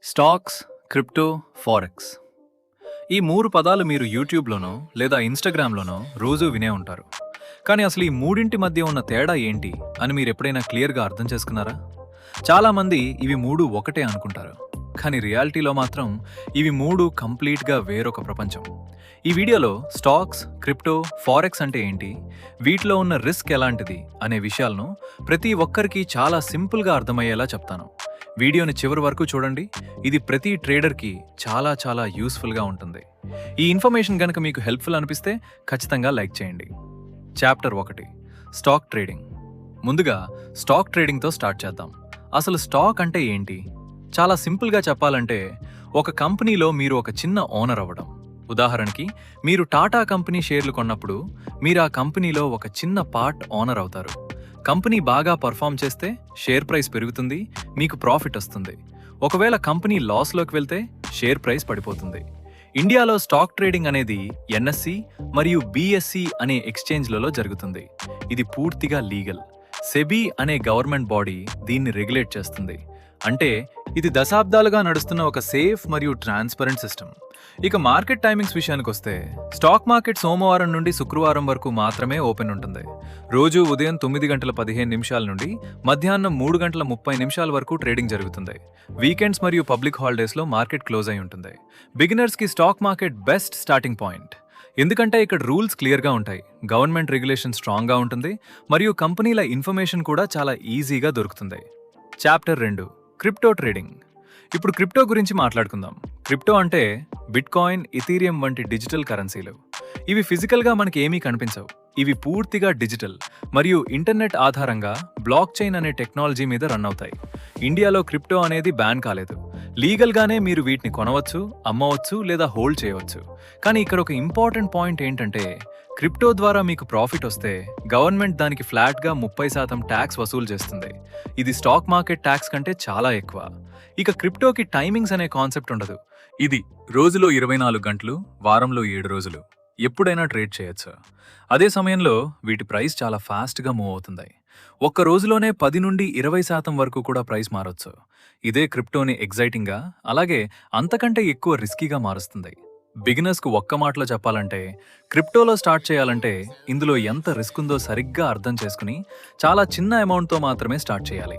Stocks, crypto, forex ఈ మూడు పదాలు మీరు యూట్యూబ్లోనో లేదా ఇన్స్టాగ్రామ్లోనో రోజూ వినే ఉంటారు. కానీ అసలు ఈ మూడింటి మధ్య ఉన్న తేడా ఏంటి అని మీరు ఎప్పుడైనా క్లియర్గా అర్థం చేసుకున్నారా? చాలామంది ఇవి మూడు ఒకటే అనుకుంటారు, కానీ రియాలిటీలో మాత్రం ఇవి మూడు కంప్లీట్గా వేరొక ప్రపంచం. ఈ వీడియోలో స్టాక్స్, క్రిప్టో, ఫారెక్స్ అంటే ఏంటి, వీటిలో ఉన్న రిస్క్ ఎలాంటిది అనే విషయాలను ప్రతి ఒక్కరికి చాలా సింపుల్గా అర్థమయ్యేలా చెప్తాను. వీడియోని చివరి వరకు చూడండి. ఇది ప్రతి ట్రేడర్కి చాలా చాలా యూస్ఫుల్గా ఉంటుంది. ఈ ఇన్ఫర్మేషన్ కనుక మీకు హెల్ప్ఫుల్ అనిపిస్తే ఖచ్చితంగా లైక్ చేయండి. Chapter 1, stock trading. ముందుగా స్టాక్ ట్రేడింగ్తో స్టార్ట్ చేద్దాం. అసలు స్టాక్ అంటే ఏంటి? చాలా సింపుల్గా చెప్పాలంటే ఒక కంపెనీలో మీరు ఒక చిన్న ఓనర్ అవ్వడం. ఉదాహరణకి మీరు టాటా కంపెనీ షేర్లు కొన్నప్పుడు మీరు ఆ కంపెనీలో ఒక చిన్న పార్ట్ ఓనర్ అవుతారు. కంపెనీ బాగా పర్ఫామ్ చేస్తే షేర్ ప్రైస్ పెరుగుతుంది, మీకు ప్రాఫిట్ వస్తుంది. ఒకవేళ కంపెనీ లాస్లోకి వెళ్తే షేర్ ప్రైస్ పడిపోతుంది. ఇండియాలో స్టాక్ ట్రేడింగ్ అనేది ఎన్ఎస్సి మరియు బిఎస్సి అనే ఎక్స్చేంజ్లలో జరుగుతుంది. ఇది పూర్తిగా లీగల్. సెబీ అనే గవర్నమెంట్ బాడీ దీన్ని రెగ్యులేట్ చేస్తుంది. అంటే ఇది దశాబ్దాలుగా నడుస్తున్న ఒక సేఫ్ మరియు ట్రాన్స్పరెంట్ సిస్టమ్. ఇక మార్కెట్ టైమింగ్స్ విషయానికి వస్తే స్టాక్ మార్కెట్ సోమవారం నుండి శుక్రవారం వరకు మాత్రమే ఓపెన్ ఉంటుంది. రోజు ఉదయం 9:15 నుండి మధ్యాహ్నం 3:30 వరకు ట్రేడింగ్ జరుగుతుంది. వీకెండ్స్ మరియు పబ్లిక్ హాలిడేస్లో మార్కెట్ క్లోజ్ అయి ఉంటుంది. బిగినర్స్కి stock market best starting point. ఎందుకంటే ఇక్కడ రూల్స్ క్లియర్గా ఉంటాయి, గవర్నమెంట్ రెగ్యులేషన్ స్ట్రాంగ్గా ఉంటుంది మరియు కంపెనీల ఇన్ఫర్మేషన్ కూడా చాలా ఈజీగా దొరుకుతుంది. Chapter 2, crypto trading. ఇప్పుడు క్రిప్టో గురించి మాట్లాడుకుందాం. క్రిప్టో అంటే బిట్కాయిన్, ఇథీరియం వంటి డిజిటల్ కరెన్సీలు. ఇవి ఫిజికల్గా మనకి ఏమీ కనిపించవు. ఇవి పూర్తిగా డిజిటల్ మరియు ఇంటర్నెట్ ఆధారంగా బ్లాక్ చైన్ అనే టెక్నాలజీ మీద రన్ అవుతాయి. ఇండియాలో క్రిప్టో అనేది బ్యాన్ కాలేదు. లీగల్గానే మీరు వీటిని కొనవచ్చు, అమ్మవచ్చు లేదా హోల్డ్ చేయవచ్చు. కానీ ఇక్కడ ఒక ఇంపార్టెంట్ పాయింట్ ఏంటంటే క్రిప్టో ద్వారా మీకు ప్రాఫిట్ వస్తే గవర్నమెంట్ దానికి ఫ్లాట్గా 30% ట్యాక్స్ వసూలు చేస్తుంది. ఇది స్టాక్ మార్కెట్ ట్యాక్స్ కంటే చాలా ఎక్కువ. ఇక క్రిప్టోకి టైమింగ్స్ అనే కాన్సెప్ట్ ఉండదు. ఇది రోజులో 24 గంటలు, వారంలో 7 రోజులు ఎప్పుడైనా ట్రేడ్ చేయొచ్చు. అదే సమయంలో వీటి ప్రైస్ చాలా ఫాస్ట్గా మూవ్ అవుతుంది. ఒక్క రోజులోనే 10 నుండి 20% వరకు కూడా ప్రైస్ మారొచ్చు. ఇదే క్రిప్టోని ఎగ్జైటింగ్గా, అలాగే అంతకంటే ఎక్కువ రిస్కీగా మారుస్తుంది. బిగినర్స్కు ఒక్క మాటలో చెప్పాలంటే క్రిప్టోలో స్టార్ట్ చేయాలంటే ఇందులో ఎంత రిస్క్ ఉందో సరిగ్గా అర్థం చేసుకుని చాలా చిన్న అమౌంట్తో మాత్రమే స్టార్ట్ చేయాలి.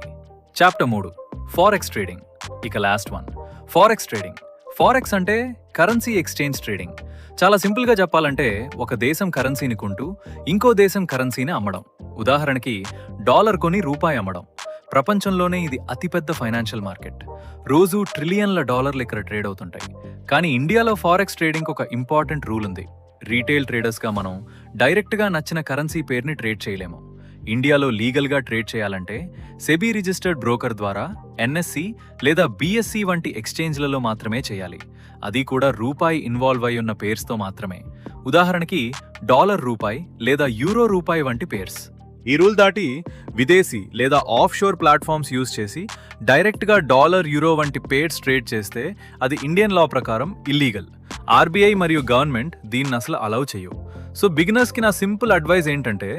Chapter 3, forex trading. ఇక last one, forex trading. Forex అంటే కరెన్సీ ఎక్స్చేంజ్ ట్రేడింగ్. చాలా సింపుల్గా చెప్పాలంటే ఒక దేశం కరెన్సీని కొంటూ ఇంకో దేశం కరెన్సీని అమ్మడం. ఉదాహరణకి డాలర్ కొని రూపాయి అమ్మడం. ప్రపంచంలోనే ఇది అతిపెద్ద ఫైనాన్షియల్ మార్కెట్. రోజు ట్రిలియన్ల డాలర్లు ఇక్కడ ట్రేడ్ అవుతుంటాయి. కానీ ఇండియాలో ఫారెక్స్ ట్రేడింగ్ ఒక ఇంపార్టెంట్ రూల్ ఉంది. రీటైల్ ట్రేడర్స్గా మనం డైరెక్ట్గా నచ్చిన కరెన్సీ పేరుని ట్రేడ్ చేయలేము. ఇండియాలో లీగల్గా ట్రేడ్ చేయాలంటే సెబీ రిజిస్టర్డ్ బ్రోకర్ ద్వారా ఎన్ఎస్సి లేదా బిఎస్సి వంటి ఎక్స్చేంజ్లలో మాత్రమే చేయాలి. అది కూడా రూపాయి ఇన్వాల్వ్ అయి ఉన్న పేర్స్తో మాత్రమే. ఉదాహరణకి డాలర్ రూపాయి లేదా యూరో రూపాయి వంటి పేర్స్. ఈ రూల్ దాటి విదేశీ లేదా ఆఫ్ షోర్ ప్లాట్ఫామ్స్ యూజ్ చేసి డైరెక్ట్గా డాలర్, యూరో వంటి పేర్స్ ట్రేడ్ చేస్తే అది ఇండియన్ లా ప్రకారం ఇల్లీగల్. ఆర్బీఐ మరియు గవర్నమెంట్ దీన్ని అసలు అలౌ చేయవు. సో బిగినర్స్కి నా సింపుల్ అడ్వైజ్ ఏంటంటే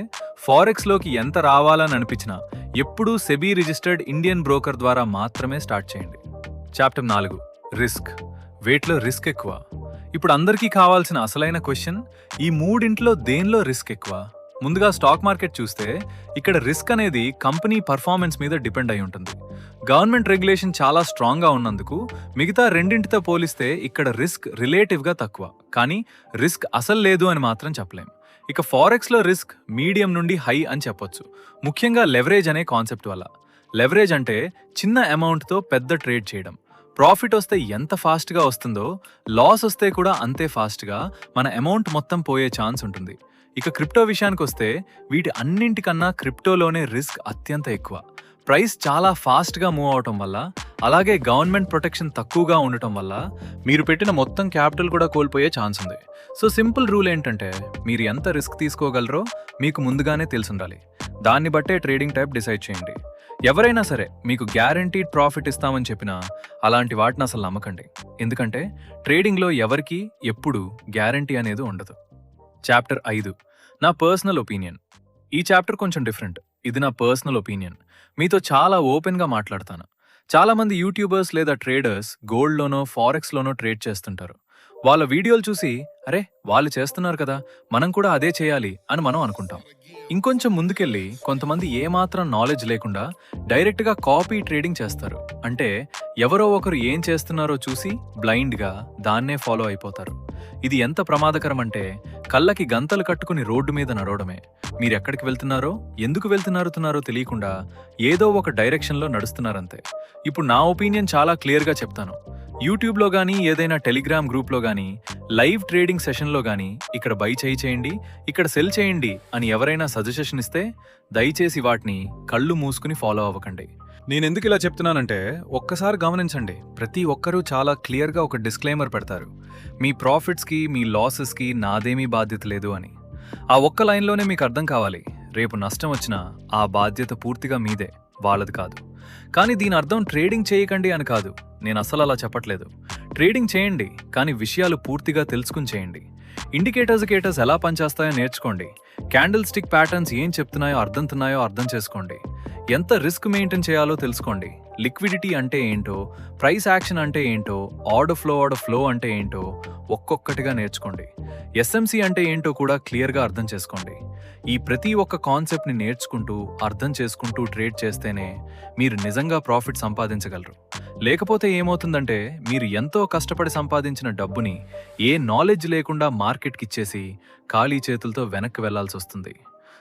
ఫారెక్స్లోకి ఎంత రావాలని అనిపించినా ఎప్పుడూ సెబీ రిజిస్టర్డ్ ఇండియన్ బ్రోకర్ ద్వారా మాత్రమే స్టార్ట్ చేయండి. Chapter 4, risk. వేటిలో రిస్క్ ఎక్కువ? ఇప్పుడు అందరికీ కావాల్సిన అసలైన క్వశ్చన్, ఈ మూడింట్లో దేనిలో రిస్క్ ఎక్కువ? ముందుగా స్టాక్ మార్కెట్ చూస్తే ఇక్కడ రిస్క్ అనేది కంపెనీ పర్ఫార్మెన్స్ మీద డిపెండ్ అయి ఉంటుంది. గవర్నమెంట్ రెగ్యులేషన్ చాలా స్ట్రాంగ్గా ఉన్నందుకు మిగతా రెండింటితో పోలిస్తే ఇక్కడ రిస్క్ రిలేటివ్గా తక్కువ. కానీ రిస్క్ అసలు లేదు అని మాత్రం చెప్పలేం. ఇక ఫారెక్స్లో రిస్క్ మీడియం నుండి హై అని చెప్పొచ్చు, ముఖ్యంగా లెవరేజ్ అనే కాన్సెప్ట్ వల్ల. లెవరేజ్ అంటే చిన్న అమౌంట్తో పెద్ద ట్రేడ్ చేయడం. ప్రాఫిట్ వస్తే ఎంత ఫాస్ట్గా వస్తుందో లాస్ వస్తే కూడా అంతే ఫాస్ట్గా మన అమౌంట్ మొత్తం పోయే ఛాన్స్ ఉంటుంది. ఇక క్రిప్టో విషయానికి వస్తే వీటి అన్నింటికన్నా క్రిప్టోలోనే రిస్క్ అత్యంత ఎక్కువ. ప్రైస్ చాలా ఫాస్ట్గా మూవ్ అవటం వల్ల, అలాగే గవర్నమెంట్ ప్రొటెక్షన్ తక్కువగా ఉండటం వల్ల మీరు పెట్టిన మొత్తం క్యాపిటల్ కూడా కోల్పోయే ఛాన్స్ ఉంది. సో సింపుల్ రూల్ ఏంటంటే మీరు ఎంత రిస్క్ తీసుకోగలరో మీకు ముందుగానే తెలుసుండాలి. దాన్ని బట్టే ట్రేడింగ్ టైప్ డిసైడ్ చేయండి. ఎవరైనా సరే మీకు గ్యారంటీడ్ ప్రాఫిట్ ఇస్తామని చెప్పినా అలాంటి వాటిని అసలు నమ్మకండి. ఎందుకంటే ట్రేడింగ్లో ఎవరికి ఎప్పుడు గ్యారంటీ అనేది ఉండదు. చాప్టర్ 5, నా పర్సనల్ ఒపీనియన్. ఈ చాప్టర్ కొంచెం డిఫరెంట్. ఇది నా పర్సనల్ ఒపీనియన్. మీతో చాలా ఓపెన్గా మాట్లాడతాను. చాలామంది యూట్యూబర్స్ లేదా ట్రేడర్స్ గోల్డ్లోనో ఫారెక్స్లోనో ట్రేడ్ చేస్తుంటారు. వాళ్ళ వీడియోలు చూసి అరే వాళ్ళు చేస్తున్నారు కదా, మనం కూడా అదే చేయాలి అని మనం అనుకుంటాం. ఇంకొంచెం ముందుకెళ్ళి కొంతమంది ఏమాత్రం నాలెడ్జ్ లేకుండా డైరెక్ట్గా కాపీ ట్రేడింగ్ చేస్తారు. అంటే ఎవరో ఒకరు ఏం చేస్తున్నారో చూసి బ్లైండ్గా దాన్నే ఫాలో అయిపోతారు. ఇది ఎంత ప్రమాదకరం అంటే కళ్ళకి గంతలు కట్టుకుని రోడ్డు మీద నడవడమే. మీరెక్కడికి వెళ్తున్నారో ఎందుకు వెళ్తున్నారో తెలియకుండా ఏదో ఒక డైరెక్షన్లో నడుస్తున్నారంతే. ఇప్పుడు నా ఒపీనియన్ చాలా క్లియర్గా చెప్తాను. యూట్యూబ్లో కానీ ఏదైనా టెలిగ్రామ్ గ్రూప్లో కానీ లైవ్ ట్రేడింగ్ సెషన్లో కానీ ఇక్కడ బై చేయండి, ఇక్కడ సెల్ చేయండి అని ఎవరైనా సజెషన్ ఇస్తే దయచేసి వాటిని కళ్ళు మూసుకుని ఫాలో అవ్వకండి. నేనెందుకు ఇలా చెప్తున్నానంటే ఒక్కసారి గమనించండి, ప్రతి ఒక్కరూ చాలా క్లియర్గా ఒక డిస్క్లైమర్ పెడతారు, మీ ప్రాఫిట్స్కి మీ లాసెస్కి నాదేమీ బాధ్యత లేదు అని. ఆ ఒక్క లైన్లోనే మీకు అర్థం కావాలి, రేపు నష్టం వచ్చినా ఆ బాధ్యత పూర్తిగా మీదే, వాళ్ళది కాదు. కానీ దీని అర్థం ట్రేడింగ్ చేయకండి అని కాదు. నేను అస్సలు అలా చెప్పట్లేదు. ట్రేడింగ్ చేయండి, కానీ విషయాలు పూర్తిగా తెలుసుకుని చేయండి. ఇండికేటర్స్ ఎలా పనిచేస్తాయో నేర్చుకోండి. క్యాండిల్ స్టిక్ ప్యాటర్న్స్ ఏం చెప్తున్నాయో అర్థం చేసుకోండి. ఎంత రిస్క్ మెయింటైన్ చేయాలో తెలుసుకోండి. లిక్విడిటీ అంటే ఏంటో, ప్రైస్ యాక్షన్ అంటే ఏంటో, ఆర్డర్ ఫ్లో అంటే ఏంటో ఒక్కొక్కటిగా నేర్చుకోండి. ఎస్ఎంసి అంటే ఏంటో కూడా క్లియర్గా అర్థం చేసుకోండి. ఈ ప్రతి ఒక్క కాన్సెప్ట్ని నేర్చుకుంటూ అర్థం చేసుకుంటూ ట్రేడ్ చేస్తేనే మీరు నిజంగా ప్రాఫిట్ సంపాదించగలరు. లేకపోతే ఏమవుతుందంటే మీరు ఎంతో కష్టపడి సంపాదించిన డబ్బుని ఏ నాలెడ్జ్ లేకుండా మార్కెట్కి ఇచ్చేసి ఖాళీ చేతులతో వెనక్కి వెళ్లాల్సి వస్తుంది.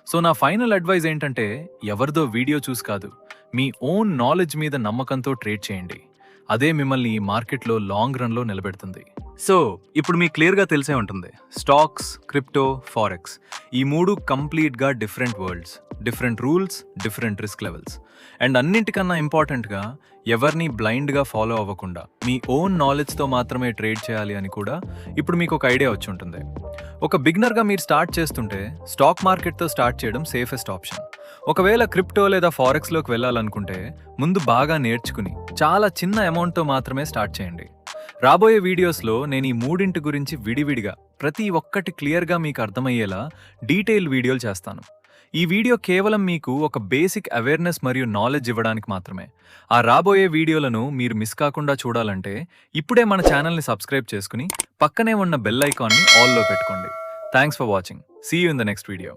సో నా ఫైనల్ అడ్వైజ్ ఏంటంటే ఎవరిదో వీడియో చూసి కాదు, మీ ఓన్ నాలెడ్జ్ మీద నమ్మకంతో ట్రేడ్ చేయండి. అదే మిమ్మల్ని ఈ మార్కెట్లో లాంగ్ రన్లో నిలబెడుతుంది. సో ఇప్పుడు మీకు క్లియర్గా తెలిసే ఉంటుంది, స్టాక్స్, క్రిప్టో, ఫారెక్స్ ఈ మూడు కంప్లీట్గా different world's, different rules, different risk levels. And అన్నింటికన్నా ఇంపార్టెంట్గా ఎవరిని బ్లైండ్గా ఫాలో అవ్వకుండా మీ ఓన్ నాలెడ్జ్తో మాత్రమే ట్రేడ్ చేయాలి అని కూడా ఇప్పుడు మీకు ఒక ఐడియా వచ్చి ఉంటుంది. ఒక బిగినర్గా మీరు స్టార్ట్ చేస్తుంటే స్టాక్ మార్కెట్తో స్టార్ట్ చేయడం సేఫెస్ట్ ఆప్షన్. ఒకవేళ క్రిప్టో లేదా ఫారెక్స్లోకి వెళ్ళాలనుకుంటే ముందు బాగా నేర్చుకుని చాలా చిన్న అమౌంట్తో మాత్రమే స్టార్ట్ చేయండి. రాబోయే వీడియోస్లో నేను ఈ మూడింటి గురించి విడివిడిగా ప్రతి ఒక్కటి క్లియర్గా మీకు అర్థమయ్యేలా డీటెయిల్ వీడియోలు చేస్తాను. ఈ వీడియో కేవలం మీకు ఒక బేసిక్ అవేర్నెస్ మరియు నాలెడ్జ్ ఇవ్వడానికి మాత్రమే. ఆ రాబోయే వీడియోలను మీరు మిస్ కాకుండా చూడాలంటే ఇప్పుడే మన ఛానల్ని సబ్స్క్రైబ్ చేసుకుని పక్కనే ఉన్న బెల్ ఐకాన్ని ఆల్లో పెట్టుకోండి. Thanks for watching. See you in the next video.